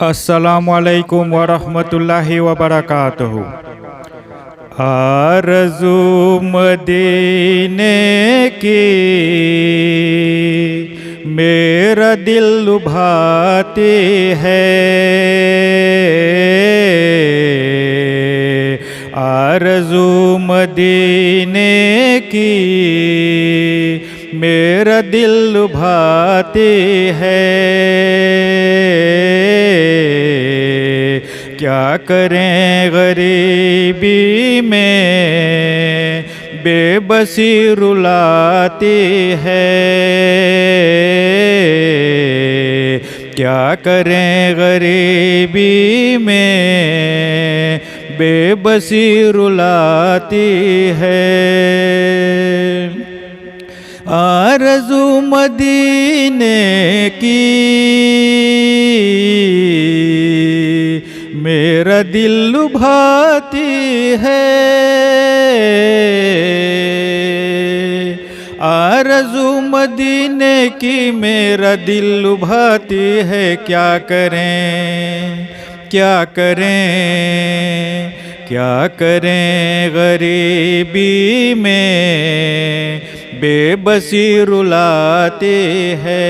अस्सलामुअलैकुम वरहमतुल्लाहि वबरकातुहू। आरज़ू मदीने की मेरा दिल लुभाती है। आरज़ू मदीने की मेरा दिल लुभाती है। क्या करें गरीबी में बेबसी रुलाती है। क्या करें गरीबी में बेबसी रुलाती है। आरज़ू मदीने की मेरा दिल लुभाती है। आरज़ू मदीने की मेरा दिल लुभाती है। क्या करें क्या करें क्या करें गरीबी में बेबसी रुलाती है।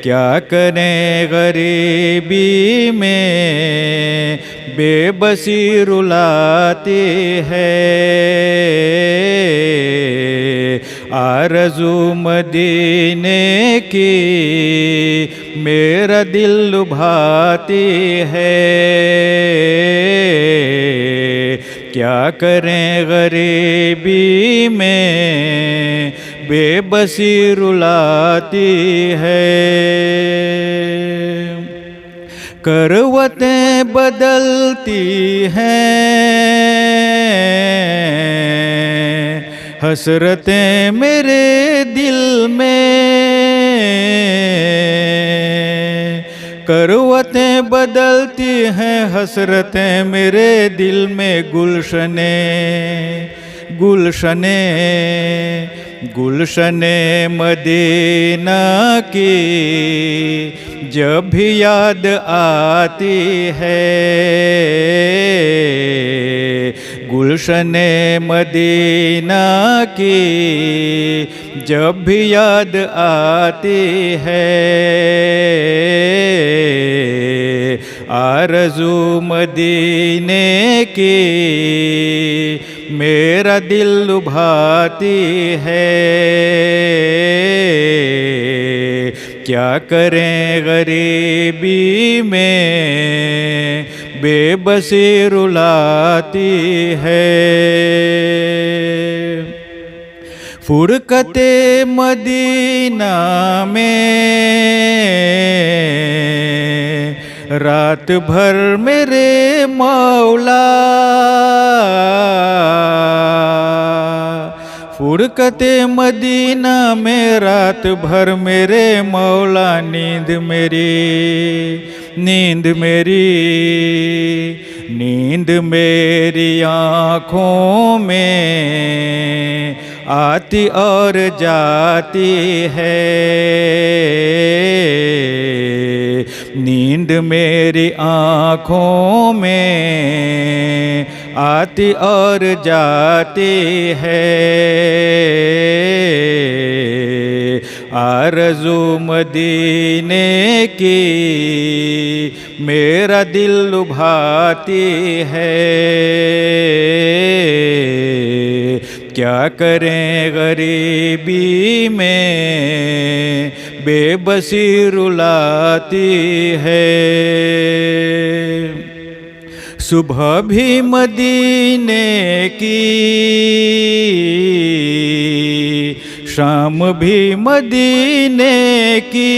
क्या करें गरीबी में बेबसी रुलाती है। आरज़ू मदीने की मेरा दिल लुभाती है। क्या करें गरीबी में बेबसी रुलाती है। करवतें बदलती हैं, हसरतें मेरे दिल में। करवतें बदलती हैं, हसरतें मेरे दिल में। गुलशने गुलशने गुलशने मदीना की जब भी याद आती है। गुलशने मदीना की जब भी याद आती है। आरज़ू मदीने की मेरा दिल लुभाती है। क्या करें गरीबी में बेबसी रुलाती है। फुरकते मदीना में रात भर मेरे मौला। फुरकते मदीना में रात भर मेरे मौला। नींद मेरी नींद मेरी नींद मेरी आँखों में आती और जाती है। नींद मेरी आँखों में आती और जाती है। आरज़ू मदीने की मेरा दिल लुभाती है। क्या करें गरीबी में बेबसी रुलाती है। सुबह भी मदीने की, शाम भी मदीने की।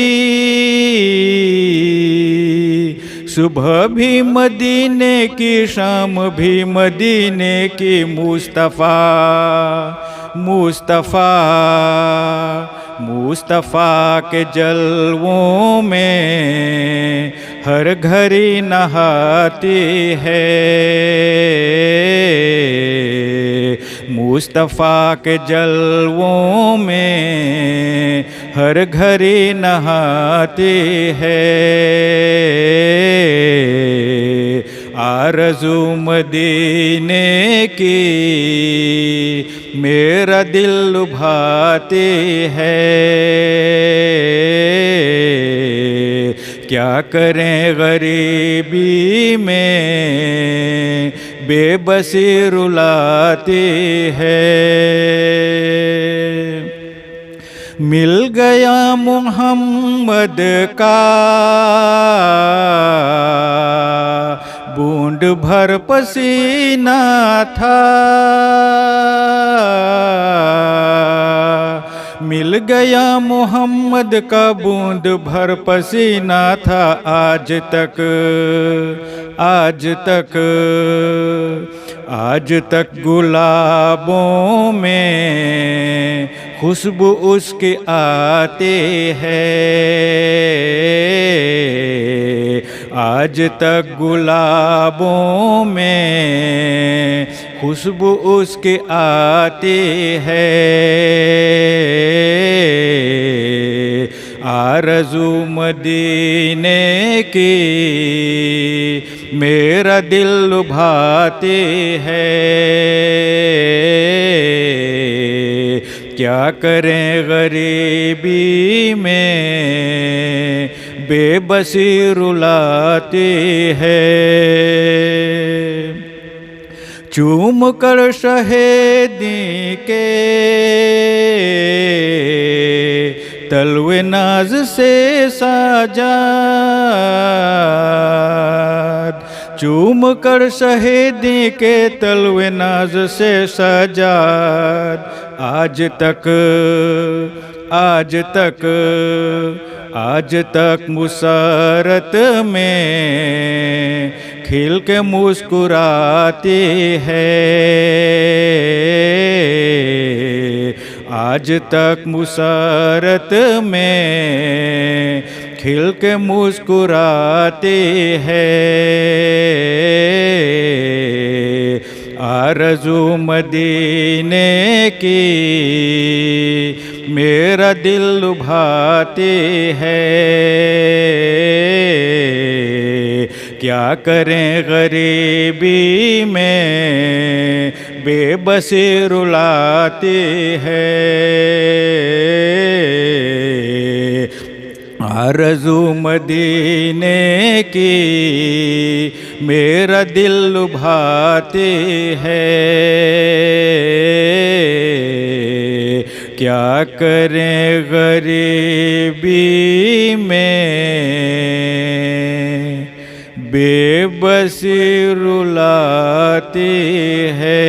सुबह भी मदीने की, शाम भी मदीने की। मुस्तफ़ा मुस्तफ़ा मुस्तफ़ा के जलवों में हर घड़ी नहाती है। मुस्तफ़ा के जलवों में हर घड़ी नहाती है। आरज़ू मदीने की मेरा दिल लुभाती है। क्या करें गरीबी में बेबसी रुलाती है। मिल गया मोहम्मद का बूंद भर पसीना था। मिल गया मोहम्मद का बूंद भर पसीना था। आज तक गुलाबों में खुशबू उसकी आती है। आज तक गुलाबों में खुशबू उसकी आती है। आरज़ू मदीने की मेरा दिल लुभाती है। क्या करें गरीबी में बेबसी रुलाती है। चूम कर शहेदी के तलवे नाज से साजाद, चूम कर शहीदी के तलवे नाज से सजाद। आज तक मुसरत में खिल के मुस्कुराती है। आज तक मुसरत में खिल के मुस्कुराती है। आरज़ू मदीने की मेरा दिल लुभाती है। क्या करें गरीबी में बेबसी रुलाती है। आरज़ू मदीने की मेरा दिल लुभाती है। क्या करें गरीबी में बेबसी रुलाती है।